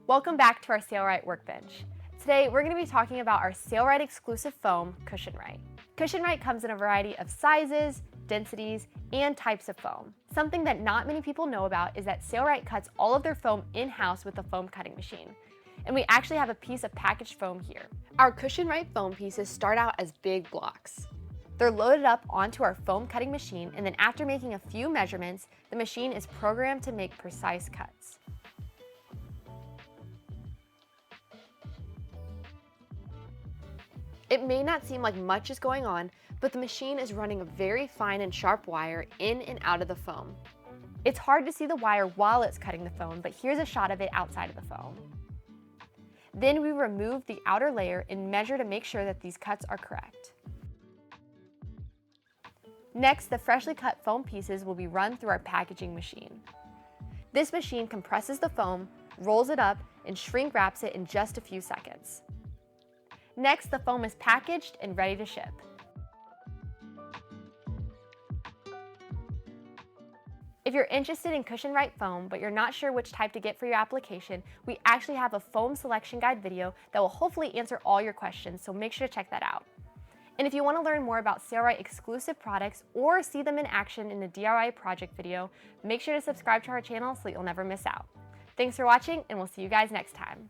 Welcome back to our Sailrite workbench. Today we're going to be talking about our Sailrite exclusive foam, CushionRite. CushionRite comes in a variety of sizes, densities, and types of foam. Something that not many people know about is that Sailrite cuts all of their foam in-house with a foam cutting machine. And we actually have a piece of packaged foam here. Our CushionRite foam pieces start out as big blocks. They're loaded up onto our foam cutting machine, and then after making a few measurements, the machine is programmed to make precise cuts. It may not seem like much is going on, but the machine is running a very fine and sharp wire in and out of the foam. It's hard to see the wire while it's cutting the foam, but here's a shot of it outside of the foam. Then we remove the outer layer and measure to make sure that these cuts are correct. Next, the freshly cut foam pieces will be run through our packaging machine. This machine compresses the foam, rolls it up, and shrink wraps it in just a few seconds. Next, the foam is packaged and ready to ship. If you're interested in CushionRite foam, but you're not sure which type to get for your application, we actually have a foam selection guide video that will hopefully answer all your questions, so make sure to check that out. And if you want to learn more about Sailrite exclusive products or see them in action in a DIY project video, make sure to subscribe to our channel so that you'll never miss out. Thanks for watching, and we'll see you guys next time.